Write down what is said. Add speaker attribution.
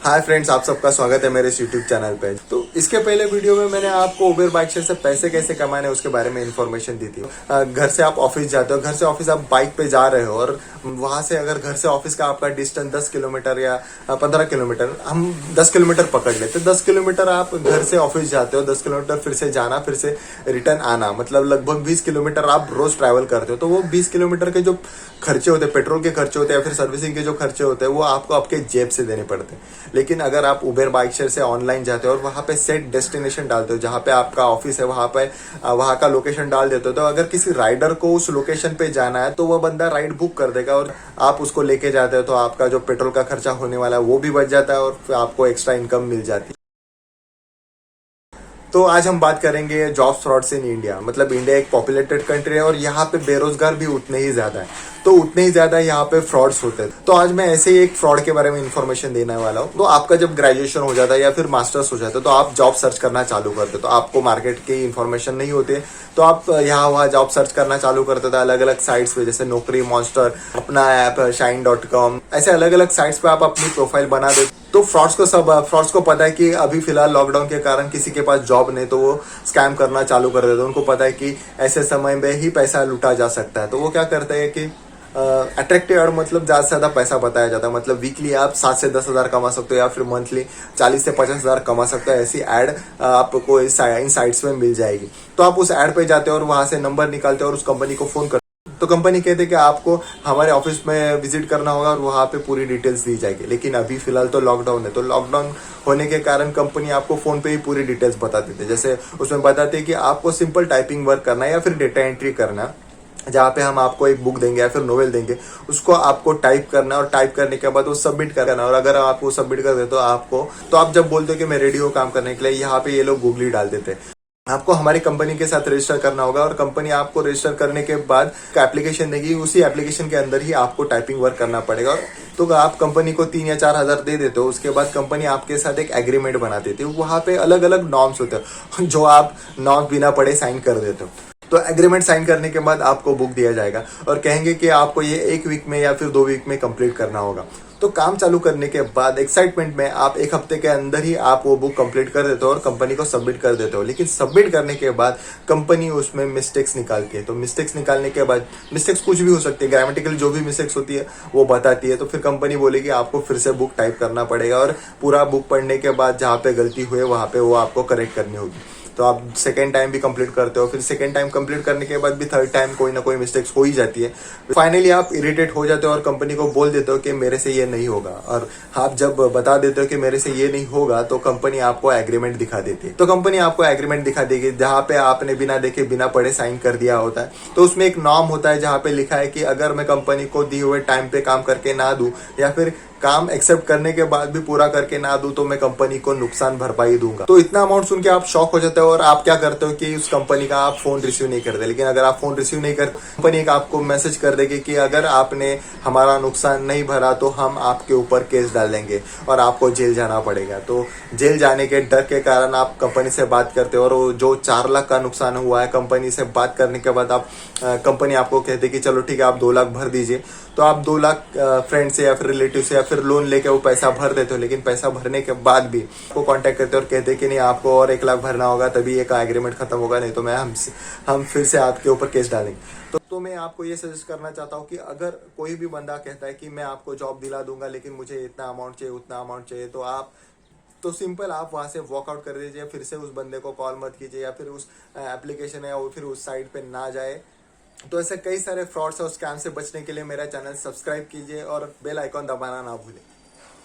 Speaker 1: Hi friends, आप सबका स्वागत है मेरे इस यूट्यूब चैनल पे। तो इसके पहले वीडियो में मैंने आपको उबेर बाइक शेयर से पैसे कैसे कमाने उसके बारे में इन्फॉर्मेशन दी थी। घर से आप ऑफिस जाते हो, घर से ऑफिस आप बाइक पे जा रहे हो और वहां से अगर घर से ऑफिस का आपका डिस्टेंस 10 किलोमीटर या 15 किलोमीटर, हम 10 किलोमीटर पकड़ लेते। 10 किलोमीटर आप घर से ऑफिस जाते हो, 10 किलोमीटर फिर से जाना, फिर से रिटर्न आना, मतलब लगभग 20 किलोमीटर आप रोज ट्रैवल करते हो। तो वो 20 किलोमीटर के जो खर्चे होते हैं, पेट्रोल के खर्चे होते हैं या फिर सर्विसिंग के जो खर्चे होते हैं, वो आपको आपके जेब से देने पड़ते हैं। लेकिन अगर आप उबेर बाइक शेयर से ऑनलाइन जाते हो और वहां पे सेट डेस्टिनेशन डालते हो, जहां पे आपका ऑफिस है वहां का लोकेशन डाल देते हो, तो अगर किसी राइडर को उस लोकेशन पे जाना है तो वह बंदा राइड बुक कर देगा और आप उसको लेके जाते हो। तो आपका जो पेट्रोल का खर्चा होने वाला है वो भी बच जाता है और फिर आपको एक्स्ट्रा इनकम मिल जाती है। तो आज हम बात करेंगे जॉब फ्रॉड्स इन इंडिया। मतलब इंडिया एक पॉपुलेटेड कंट्री है और यहाँ पे बेरोजगार भी उतने ही ज्यादा है, तो उतने ही ज्यादा यहाँ पे फ्रॉड्स होते हैं। तो आज मैं ऐसे ही एक फ्रॉड के बारे में इन्फॉर्मेशन देने वाला हूँ। तो आपका जब ग्रेजुएशन हो जाता है या फिर मास्टर्स हो जाता है तो आप जॉब सर्च करना चालू करते, तो आपको मार्केट की इन्फॉर्मेशन नहीं होती है, तो आप यहाँ वहाँ जॉब सर्च करना चालू करते थे अलग अलग साइट्स पे, जैसे नौकरी, मॉन्स्टर, अपना ऐप, shine.com, ऐसे अलग अलग साइट्स पे आप अपनी प्रोफाइल बना देते। तो फ्रॉड्स को पता है कि अभी फिलहाल लॉकडाउन के कारण किसी के पास जॉब नहीं, तो वो स्कैम करना चालू कर देते हैं। उनको पता है कि ऐसे समय में ही पैसा लूटा जा सकता है, तो वो क्या करते हैं कि अट्रैक्टिव एड, मतलब ज्यादा से ज्यादा पैसा बताया जाता है। मतलब वीकली आप 7 से 10 हजार कमा सकते हो या फिर मंथली 40 से 50 हजार कमा सकते हो। ऐसी एड आपको इन साइट्स में मिल जाएगी। तो आप उस एड पे जाते हो और वहां से नंबर निकालते हो और उस कंपनी को फोन करते हो। तो कंपनी कहते हैं कि आपको हमारे ऑफिस में विजिट करना होगा और वहां पे पूरी डिटेल्स दी जाएगी। लेकिन अभी फिलहाल तो लॉकडाउन है, तो लॉकडाउन होने के कारण कंपनी आपको फोन पे ही पूरी डिटेल्स बता देती है। जैसे उसमें बताते हैं कि आपको सिंपल टाइपिंग वर्क करना है या फिर डेटा एंट्री करना है, जहाँ पे हम आपको एक बुक देंगे या फिर नोवेल देंगे, उसको आपको टाइप करना है और टाइप करने के बाद वो सबमिट करना है। और अगर आप वो सबमिट कर देते हो तो आप जब बोलते हो कि मैं रेडी हूँ काम करने के लिए, यहाँ पे ये लोग गूगली डाल देते हैं। आपको हमारी कंपनी के साथ रजिस्टर करना होगा और कंपनी आपको रजिस्टर करने के बाद एप्लीकेशन देगी, उसी एप्लीकेशन के अंदर ही आपको टाइपिंग वर्क करना पड़ेगा। तो आप कंपनी को 3 या 4 हजार दे देते हो, उसके बाद कंपनी आपके साथ एक एग्रीमेंट बना देती है। वहां पे अलग अलग नॉर्म्स होते हैं जो आप नॉर्म्स बिना पढ़े साइन कर देते हो। तो एग्रीमेंट साइन करने के बाद आपको बुक दिया जाएगा और कहेंगे कि आपको ये 1 वीक में या फिर 2 वीक में कंप्लीट करना होगा। तो काम चालू करने के बाद एक्साइटमेंट में आप 1 हफ्ते के अंदर ही आप वो बुक कंप्लीट कर देते हो और कंपनी को सबमिट कर देते हो। लेकिन सबमिट करने के बाद कंपनी उसमें मिस्टेक्स निकालती है। तो मिस्टेक्स निकालने के बाद, मिस्टेक्स कुछ भी हो सकती है, ग्रामेटिकल जो भी मिस्टेक्स होती है वो बताती है। तो फिर कंपनी बोलेगी आपको फिर से बुक टाइप करना पड़ेगा और पूरा बुक पढ़ने के बाद जहाँ पे गलती हुई वहां पे वो आपको करेक्ट करनी होगी। तो आप सेकेंड टाइम भी कंप्लीट करते हो, फिर सेकेंड टाइम कंप्लीट करने के बाद भी थर्ड टाइम कोई ना कोई मिस्टेक्स हो ही जाती है। फाइनली आप इरिटेट हो जाते हो और कंपनी को बोल देते हो कि मेरे से ये नहीं होगा। और आप जब बता देते हो कि मेरे से ये नहीं होगा तो कंपनी आपको एग्रीमेंट दिखा देती है। तो कंपनी आपको एग्रीमेंट दिखा देगी जहां पे आपने बिना देखे बिना पढ़े साइन कर दिया होता है। तो उसमें एक नॉर्म होता है जहां पे लिखा है कि अगर मैं कंपनी को दिए हुए टाइम पे काम करके ना दूं या फिर काम एक्सेप्ट करने के बाद भी पूरा करके ना दूं तो मैं कंपनी को नुकसान भरपाई दूंगा। तो इतना अमाउंट सुन के आप शॉक हो जाते हो और आप क्या करते हो कि उस कंपनी का आप फोन रिसीव नहीं करते। लेकिन अगर आप फोन रिसीव नहीं करते, कंपनी का आपको मैसेज कर देगी कि अगर आपने हमारा नुकसान नहीं भरा तो हम आपके ऊपर केस डाल देंगे और आपको जेल जाना पड़ेगा। तो जेल जाने के डर के कारण आप कंपनी से बात करते हो और जो 4 लाख का नुकसान हुआ है, कंपनी से बात करने के बाद कंपनी आपको कहते कि चलो ठीक है आप 2 लाख भर दीजिए। तो आप 2 लाख फ्रेंड से या फिर रिलेटिव से या फिर लोन लेके वो पैसा भर देते हो। लेकिन पैसा भरने के बाद भी आपको कांटेक्ट करते हो और कहते कि नहीं आपको और 1 लाख भरना होगा तभी ये एग्रीमेंट खत्म होगा, नहीं तो हम फिर से आपके ऊपर केस डालेंगे। तो मैं आपको ये सजेस्ट करना चाहता हूँ कि अगर कोई भी बंदा कहता है कि मैं आपको जॉब दिला दूंगा लेकिन मुझे इतना अमाउंट चाहिए उतना अमाउंट चाहिए, तो सिंपल आप वहां से वॉकआउट कर दीजिए। फिर से उस बंदे को कॉल मत कीजिए या फिर उस एप्लीकेशन या फिर उस साइट पे ना जाए। तो ऐसे कई सारे फ्रॉड्स और स्कैम से बचने के लिए मेरा चैनल सब्सक्राइब कीजिए और बेल आइकॉन दबाना ना भूलें।